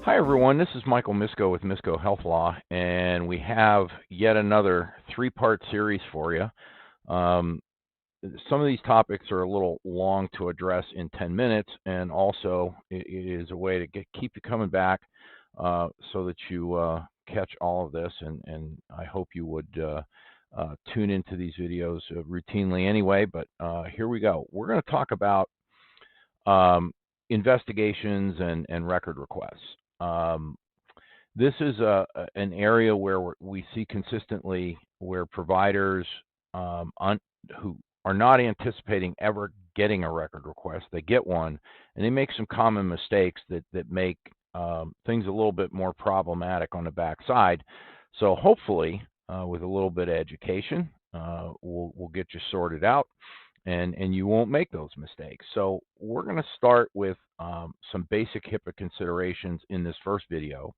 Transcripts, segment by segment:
Hi, everyone. This is Michael Misko with Misko Health Law, and we have yet another three-part series for you. Um, some of these topics are a little long to address in 10 minutes, and also it is a way to keep you coming back so that you catch all of this, and I hope you would tune into these videos routinely anyway, but here we go. We're going to talk about um, investigations and record requests. Um, this is an area where we see consistently where providers who are not anticipating ever getting a record request, they get one, and they make some common mistakes that make things a little bit more problematic on the backside. So hopefully, with a little bit of education, we'll get you sorted out, and you won't make those mistakes. So we're going to start with some basic HIPAA considerations in this first video.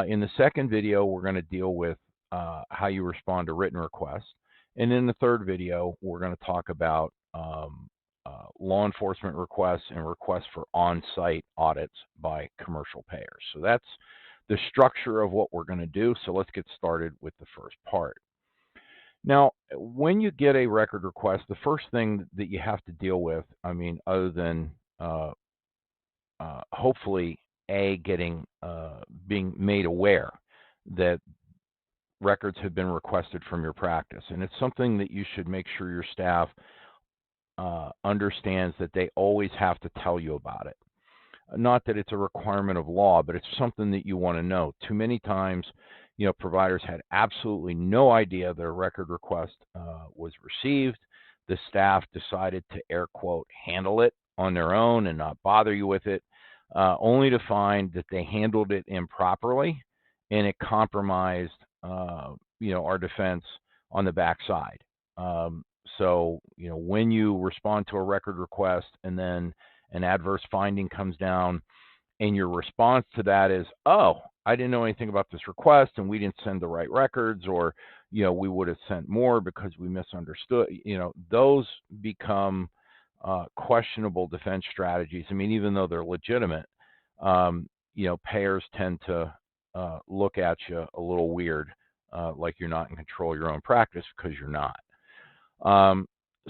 In the second video, we're going to deal with how you respond to written requests. And in the third video, we're going to talk about law enforcement requests and requests for on-site audits by commercial payers. So that's the structure of what we're going to do. So let's get started with the first part. Now, when you get a record request, the first thing that you have to deal with, I mean, other than hopefully getting being made aware that records have been requested from your practice, and it's something that you should make sure your staff understands that they always have to tell you about it. Not that it's a requirement of law, but it's something that you want to know. Too many times, providers had absolutely no idea their record request was received. The staff decided to air quote handle it on their own and not bother you with it, only to find that they handled it improperly and it compromised, our defense on the backside. So, when you respond to a record request and then an adverse finding comes down, and your response to that is, oh, I didn't know anything about this request and we didn't send the right records, or, we would have sent more because we misunderstood, those become questionable defense strategies. I mean, even though they're legitimate, payers tend to look at you a little weird, like you're not in control of your own practice, because you're not.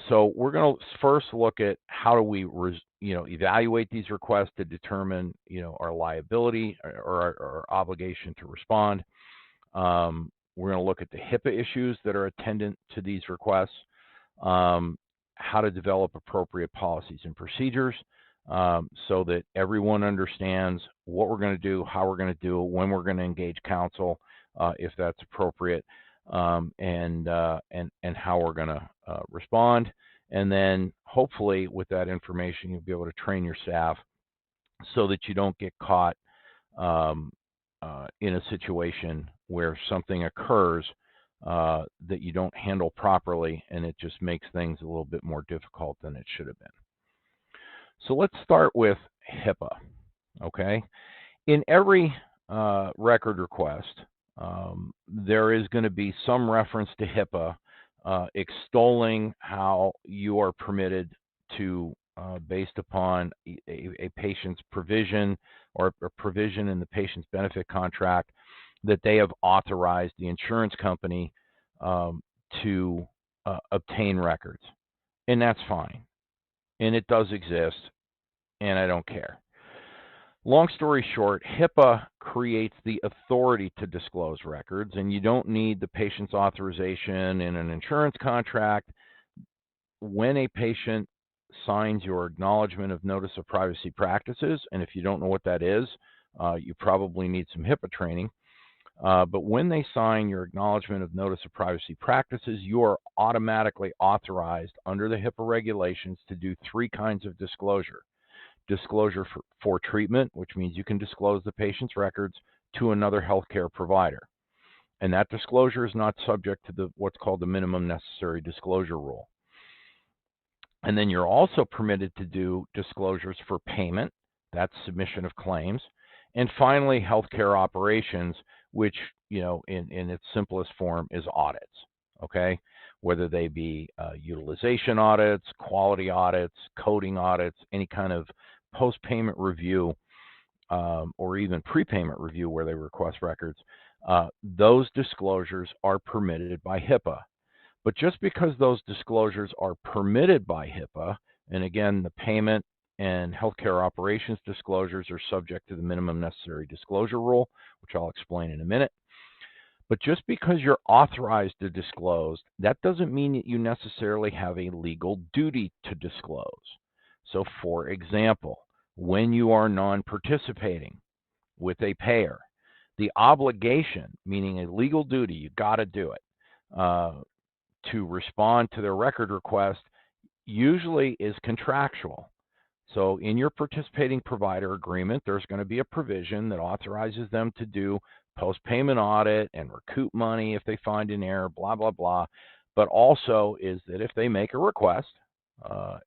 So we're going to first look at how do we, evaluate these requests to determine, our liability or our obligation to respond. We're going to look at the HIPAA issues that are attendant to these requests, how to develop appropriate policies and procedures, so that everyone understands what we're going to do, how we're going to do it, when we're going to engage counsel, if that's appropriate, and how we're going to respond. And then hopefully with that information, you'll be able to train your staff so that you don't get caught in a situation where something occurs that you don't handle properly, and it just makes things a little bit more difficult than it should have been. So let's start with HIPAA, okay? In every record request, there is going to be some reference to HIPAA extolling how you are permitted to, based upon a patient's provision or a provision in the patient's benefit contract, that they have authorized the insurance company to obtain records. And that's fine. And it does exist, and I don't care. Long story short, HIPAA creates the authority to disclose records, and you don't need the patient's authorization in an insurance contract. When a patient signs your acknowledgement of notice of privacy practices, and if you don't know what that is, you probably need some HIPAA training. But when they sign your acknowledgement of notice of privacy practices, you are automatically authorized under the HIPAA regulations to do three kinds of disclosure. Disclosure for treatment, which means you can disclose the patient's records to another healthcare provider. And that disclosure is not subject to what's called the minimum necessary disclosure rule. And then you're also permitted to do disclosures for payment, that's submission of claims. And finally, healthcare operations, which, in its simplest form is audits, okay? Whether they be utilization audits, quality audits, coding audits, any kind of post-payment review or even prepayment review where they request records, those disclosures are permitted by HIPAA. But just because those disclosures are permitted by HIPAA, and again, the payment and healthcare operations disclosures are subject to the minimum necessary disclosure rule, which I'll explain in a minute. But just because you're authorized to disclose, that doesn't mean that you necessarily have a legal duty to disclose. So for example, when you are non-participating with a payer, the obligation, meaning a legal duty, you got to do it, to respond to their record request usually is contractual. So in your participating provider agreement, there's going to be a provision that authorizes them to do post-payment audit and recoup money if they find an error, blah, blah, blah. But also is that if they make a request, a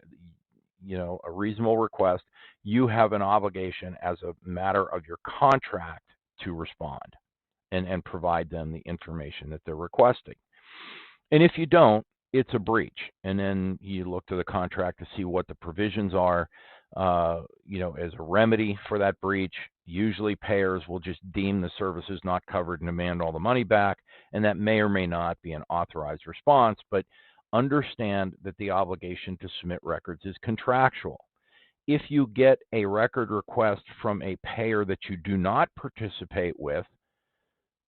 reasonable request, you have an obligation as a matter of your contract to respond and provide them the information that they're requesting. And if you don't, it's a breach. And then you look to the contract to see what the provisions are, as a remedy for that breach. Usually payers will just deem the services not covered and demand all the money back. And that may or may not be an authorized response, but understand that the obligation to submit records is contractual. If you get a record request from a payer that you do not participate with,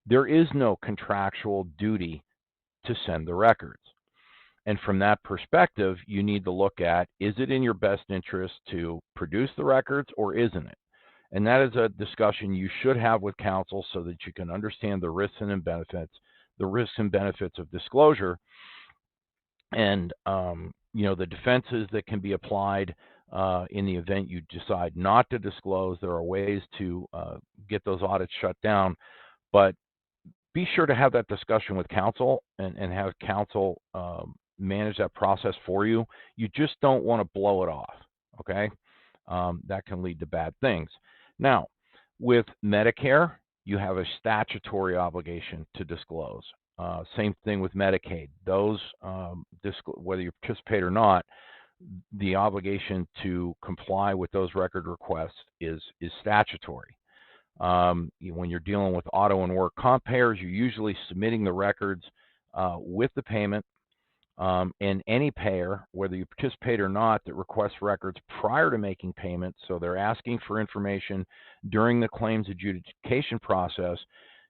there is no contractual duty to send the records. And from that perspective, you need to look at, is it in your best interest to produce the records or isn't it? And that is a discussion you should have with counsel so that you can understand the risks and benefits of disclosure, and the defenses that can be applied in the event you decide not to disclose. There are ways to get those audits shut down, but be sure to have that discussion with counsel and have counsel manage that process for you. You just don't want to blow it off, okay? That can lead to bad things. Now, with Medicare, you have a statutory obligation to disclose. Same thing with Medicaid. Those, whether you participate or not, the obligation to comply with those record requests is statutory. When you're dealing with auto and work comp payers, you're usually submitting the records with the payment. And any payer, whether you participate or not, that requests records prior to making payment, so they're asking for information during the claims adjudication process,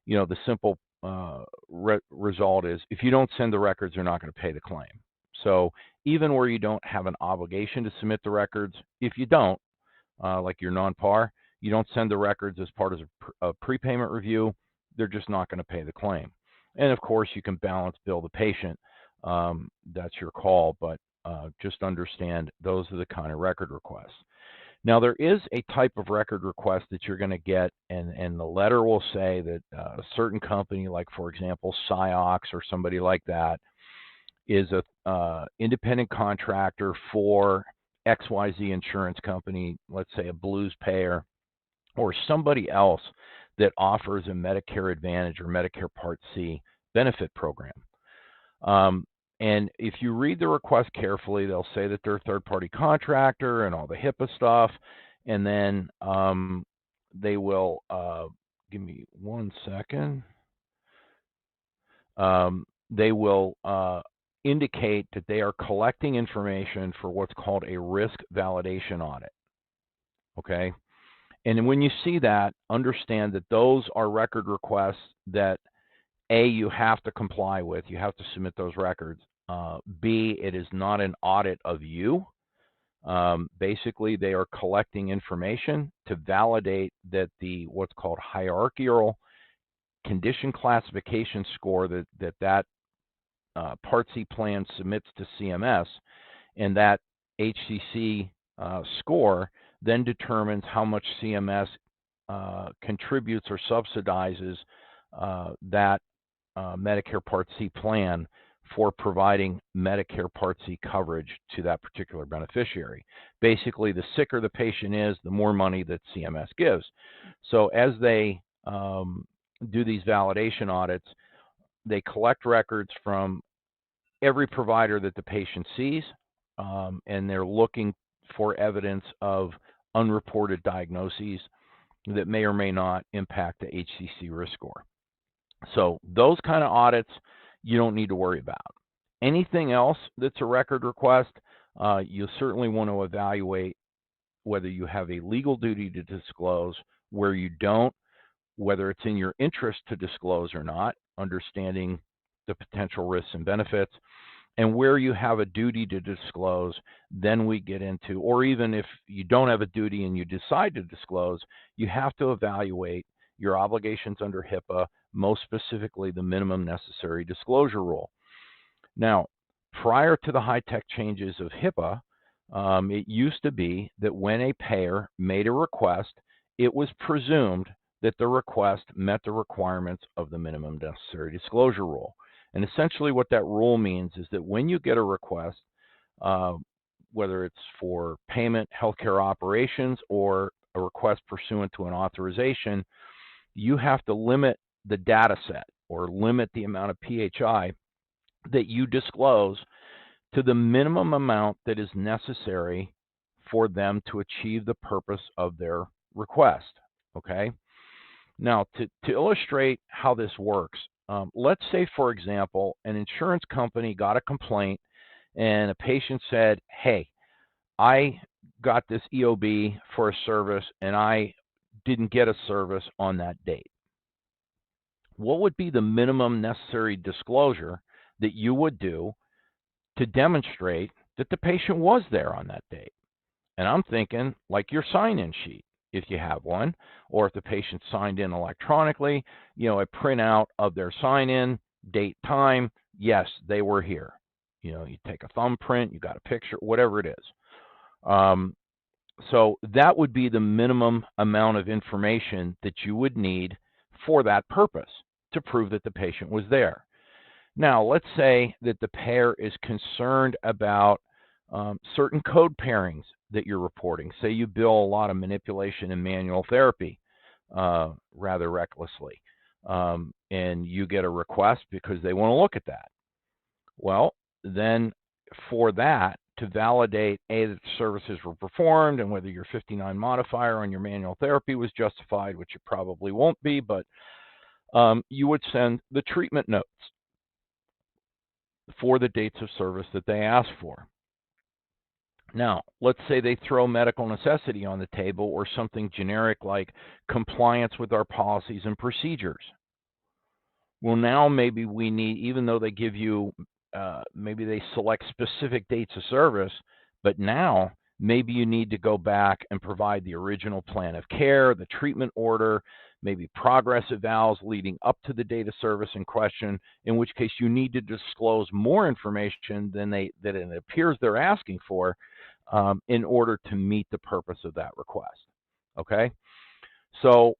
the simple result is if you don't send the records, they're not going to pay the claim. So even where you don't have an obligation to submit the records, if you don't, like you're non-par, you don't send the records as part of a prepayment review, they're just not going to pay the claim. And of course, you can balance bill the patient. That's your call, but just understand those are the kind of record requests. Now, there is a type of record request that you're going to get, and the letter will say that a certain company, like, for example, Ciox or somebody like that, is a independent contractor for XYZ insurance company, let's say a Blues payer, or somebody else that offers a Medicare Advantage or Medicare Part C benefit program. And if you read the request carefully, they'll say that they're a third-party contractor and all the HIPAA stuff, and then they will, give me 1 second, they will indicate that they are collecting information for what's called a risk validation audit, okay? And when you see that, understand that those are record requests that, A, you have to comply with. You have to submit those records. B, it is not an audit of you. Basically, they are collecting information to validate that the what's called hierarchical condition classification score that Part C plan submits to CMS, and that HCC score then determines how much CMS contributes or subsidizes that Medicare Part C plan for providing Medicare Part C coverage to that particular beneficiary. Basically, the sicker the patient is, the more money that CMS gives. So as they do these validation audits, they collect records from every provider that the patient sees, and they're looking for evidence of unreported diagnoses. that may or may not impact the HCC risk score. So those kind of audits you don't need to worry about. Anything else that's a record request, you certainly want to evaluate whether you have a legal duty to disclose, where you don't, whether it's in your interest to disclose or not, understanding the potential risks and benefits, and where you have a duty to disclose. Then we get into, or even if you don't have a duty and you decide to disclose, you have to evaluate your obligations under HIPAA, most specifically the minimum necessary disclosure rule. Now, prior to the high-tech changes of HIPAA, it used to be that when a payer made a request, it was presumed that the request met the requirements of the minimum necessary disclosure rule. And essentially what that rule means is that when you get a request, whether it's for payment, healthcare operations, or a request pursuant to an authorization, you have to limit the data set or limit the amount of PHI that you disclose to the minimum amount that is necessary for them to achieve the purpose of their request. Okay? Now, to illustrate how this works, let's say, for example, an insurance company got a complaint and a patient said, hey, I got this EOB for a service and I didn't get a service on that date. What would be the minimum necessary disclosure that you would do to demonstrate that the patient was there on that date? And I'm thinking like your sign-in sheet, if you have one, or if the patient signed in electronically, a printout of their sign-in, date, time, yes, they were here. You take a thumbprint, you got a picture, whatever it is. So that would be the minimum amount of information that you would need for that purpose to prove that the patient was there. Now, let's say that the payer is concerned about certain code pairings that you're reporting. Say you bill a lot of manipulation and manual therapy rather recklessly, and you get a request because they want to look at that. Well, then for that, to validate A, that the services were performed and whether your 59 modifier on your manual therapy was justified, which it probably won't be, but you would send the treatment notes for the dates of service that they asked for. Now, let's say they throw medical necessity on the table or something generic like compliance with our policies and procedures. Well, now maybe we need, even though they give you, maybe they select specific dates of service, but now maybe you need to go back and provide the original plan of care, the treatment order, maybe progress evals leading up to the date of service in question, in which case you need to disclose more information than it appears they're asking for in order to meet the purpose of that request. Okay? So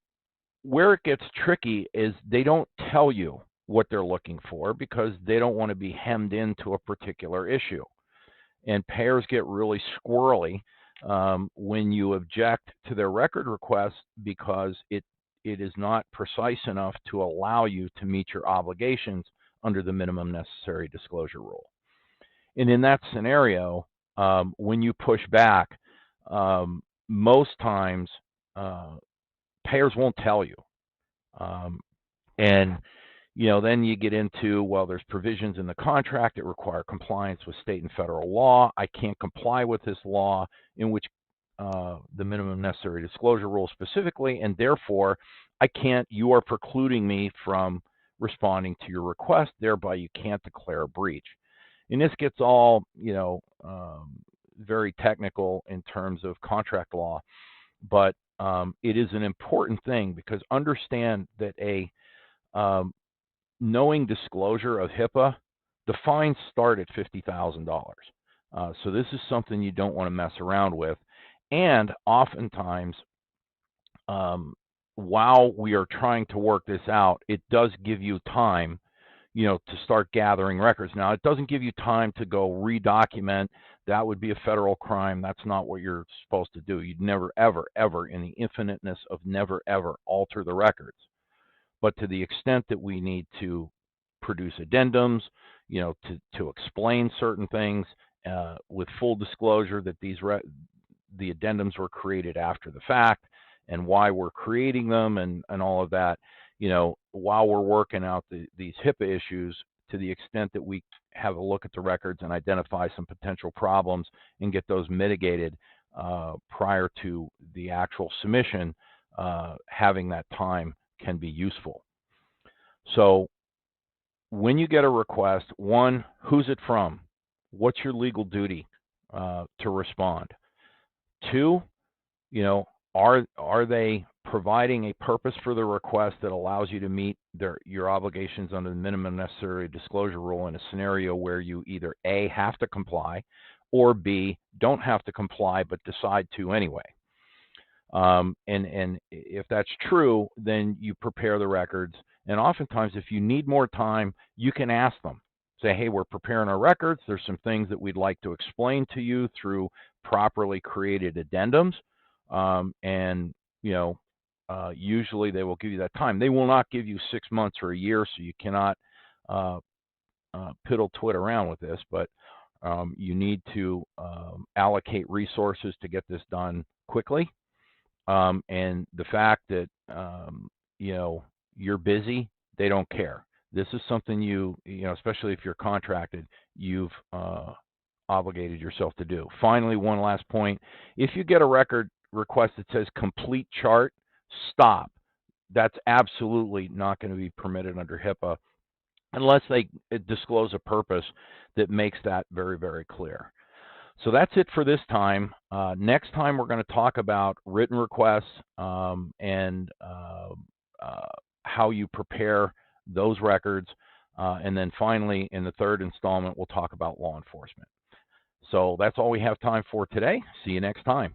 where it gets tricky is they don't tell you what they're looking for because they don't want to be hemmed into a particular issue. And payers get really squirrely when you object to their record request because it is not precise enough to allow you to meet your obligations under the minimum necessary disclosure rule. And in that scenario, when you push back, most times payers won't tell you. And then you get into, well, there's provisions in the contract that require compliance with state and federal law. I can't comply with this law, in which the minimum necessary disclosure rule specifically, and therefore you are precluding me from responding to your request, thereby you can't declare a breach. And this gets all, very technical in terms of contract law, but it is an important thing because understand that a knowing disclosure of HIPAA, the fines start at $50,000. So this is something you don't want to mess around with. And oftentimes, while we are trying to work this out, it does give you time, to start gathering records. Now, it doesn't give you time to go redocument. That would be a federal crime. That's not what you're supposed to do. You'd never, ever, ever, in the infiniteness of never, ever, alter the records. But to the extent that we need to produce addendums, to explain certain things with full disclosure that the addendums were created after the fact, and why we're creating them and all of that, while we're working out these HIPAA issues, to the extent that we have a look at the records and identify some potential problems and get those mitigated prior to the actual submission, having that time can be useful. So when you get a request, one, who's it from? What's your legal duty to respond? Two, are they providing a purpose for the request that allows you to meet your obligations under the minimum necessary disclosure rule in a scenario where you either A, have to comply, or B, don't have to comply but decide to anyway? And if that's true, then you prepare the records. And oftentimes, if you need more time, you can ask them. Say, hey, we're preparing our records. There's some things that we'd like to explain to you through properly created addendums. And usually they will give you that time. They will not give you 6 months or a year, so you cannot piddle-twit around with this. But you need to allocate resources to get this done quickly. And the fact that you're busy, they don't care. This is something especially if you're contracted, you've obligated yourself to do. Finally, one last point: if you get a record request that says complete chart, stop. That's absolutely not going to be permitted under HIPAA unless they disclose a purpose that makes that very, very clear. So that's it for this time. Next time, we're going to talk about written requests and how you prepare those records. And then finally, in the third installment, we'll talk about law enforcement. So that's all we have time for today. See you next time.